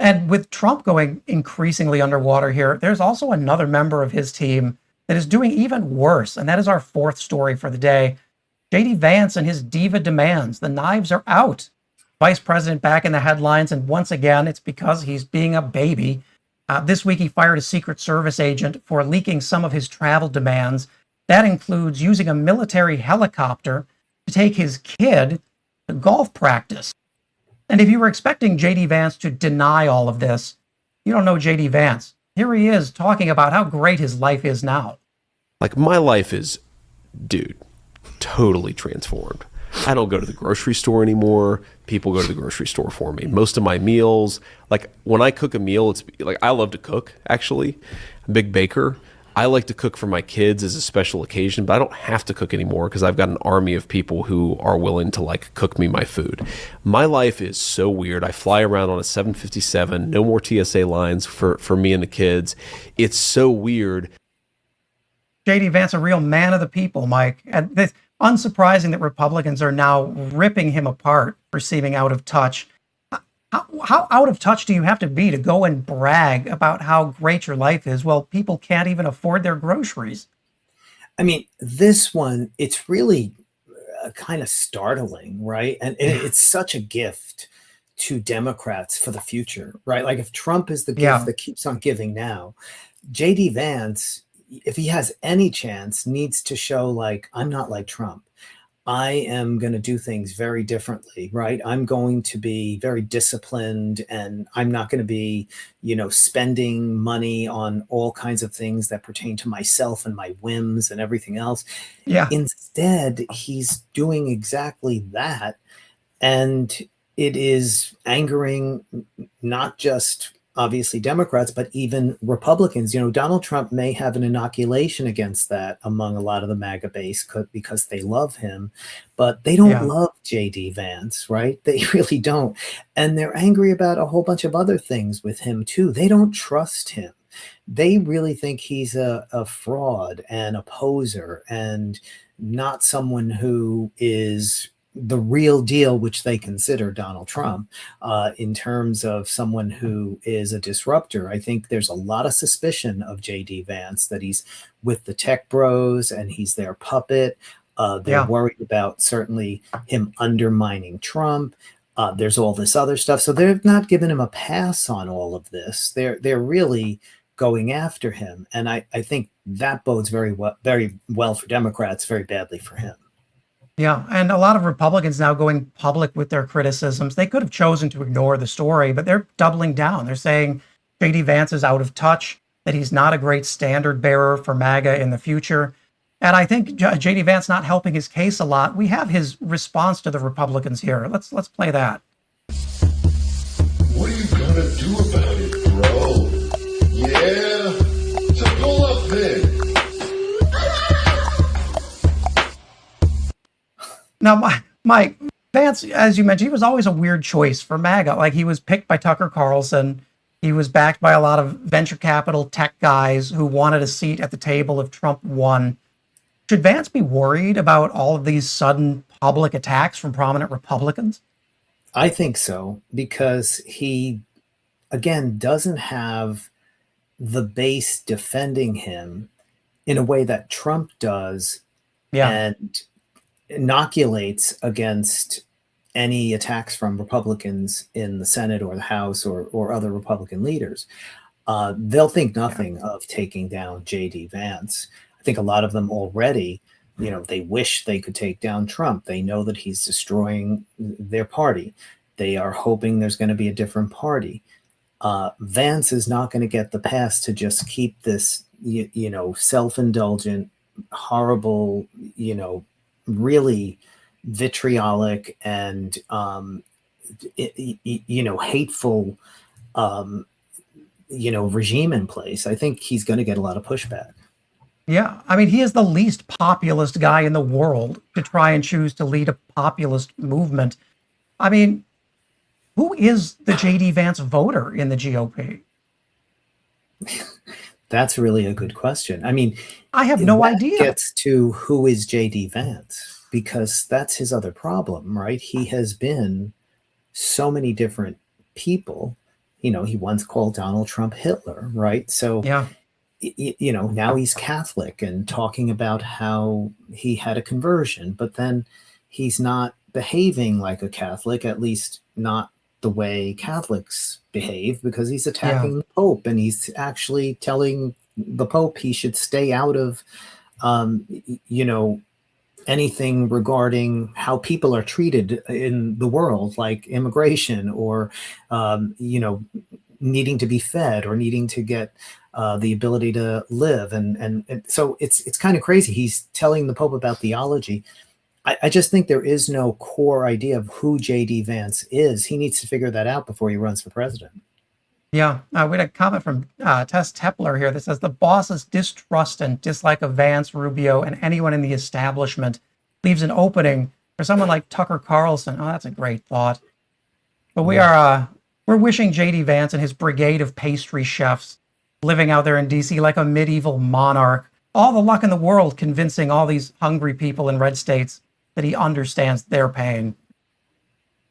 And with Trump going increasingly underwater here, there's also another member of his team that is doing even worse. And that is our fourth story for the day. J.D. Vance and his Diva demands. The knives are out. Vice President back in the headlines. And once again, it's because he's being a baby. This week, he fired a Secret Service agent for leaking some of his travel demands. That includes using a military helicopter to take his kid to golf practice. And if you were expecting J.D. Vance to deny all of this, you don't know J.D. Vance. Here he is talking about how great his life is now. Like, my life is, dude, totally transformed. I don't go to the grocery store anymore. People go to the grocery store for me. Most of my meals, like when I cook a meal, it's like, I love to cook, actually. I'm a big baker. I like to cook for my kids as a special occasion, but I don't have to cook anymore because I've got an army of people who are willing to like cook me my food. My life is so weird. I fly around on a 757, no more TSA lines for me and the kids. It's so weird. J.D. Vance, a real man of the people, Mike. And it's unsurprising that Republicans are now ripping him apart for seeming out of touch. How out of touch do you have to be to go and brag about how great your life is? Well, people can't even afford their groceries. I mean, this one, it's really kind of startling, right? And it's such a gift to Democrats for the future, right? Like, if Trump is the gift that keeps on giving now, J.D. Vance, if he has any chance, needs to show, like, I'm not like Trump. I am going to do things very differently, right? I'm going to be very disciplined, and I'm not going to be, spending money on all kinds of things that pertain to myself and my whims and everything else. Yeah. Instead, he's doing exactly that. And it is angering not just obviously Democrats, but even Republicans. Donald Trump may have an inoculation against that among a lot of the MAGA base because they love him, but they don't love J.D. Vance, right? They really don't. And they're angry about a whole bunch of other things with him too. They don't trust him. They really think he's a fraud and a poser and not someone who is the real deal, which they consider Donald Trump, in terms of someone who is a disruptor. I think there's a lot of suspicion of J.D. Vance that he's with the tech bros and he's their puppet. They're worried about certainly him undermining Trump. There's all this other stuff. So they're not giving him a pass on all of this. They're really going after him. And I think that bodes very well for Democrats, very badly for him. Yeah, and a lot of Republicans now going public with their criticisms. They could have chosen to ignore the story, but they're doubling down. They're saying J.D. Vance is out of touch, that he's not a great standard bearer for MAGA in the future. And I think J.D. Vance not helping his case a lot. We have his response to the Republicans here. Let's play that. What are you gonna do about it, bro? Yeah? So pull up then. Now, Mike, Vance, as you mentioned, he was always a weird choice for MAGA. Like, he was picked by Tucker Carlson. He was backed by a lot of venture capital tech guys who wanted a seat at the table if Trump won. Should Vance be worried about all of these sudden public attacks from prominent Republicans? I think so, because he, again, doesn't have the base defending him in a way that Trump does. And inoculates against any attacks from Republicans in the Senate or the House or other Republican leaders. They'll think nothing of taking down J.D. Vance. I think a lot of them already, they wish they could take down Trump. They know that he's destroying their party. They are hoping there's going to be a different party. Vance is not going to get the pass to just keep this, self-indulgent, horrible, really vitriolic and hateful regime in place. I think he's going to get a lot of pushback. Yeah, I mean, he is the least populist guy in the world to try and choose to lead a populist movement. I mean, who is the J.D. Vance voter in the GOP? That's really a good question. I mean, I have no idea. Gets to who is J.D. Vance, because that's his other problem, right? He has been so many different people. he once called Donald Trump Hitler, right? So, Yeah. now he's Catholic and talking about how he had a conversion, but then he's not behaving like a Catholic, at least not the way Catholics behave, because he's Yeah. attacking the Pope, and he's actually telling the Pope he should stay out of, you know, anything regarding how people are treated in the world, like immigration or, needing to be fed or needing to get the ability to live. And so it's kind of crazy. He's telling the Pope about theology. I just think there is no core idea of who J.D. Vance is. He needs to figure that out before he runs for president. Yeah. We had a comment from Tess Tepler here that says the boss's distrust and dislike of Vance, Rubio, and anyone in the establishment leaves an opening for someone like Tucker Carlson. Oh, that's a great thought. But we're wishing J.D. Vance and his brigade of pastry chefs living out there in D.C. like a medieval monarch all the luck in the world convincing all these hungry people in red states that he understands their pain.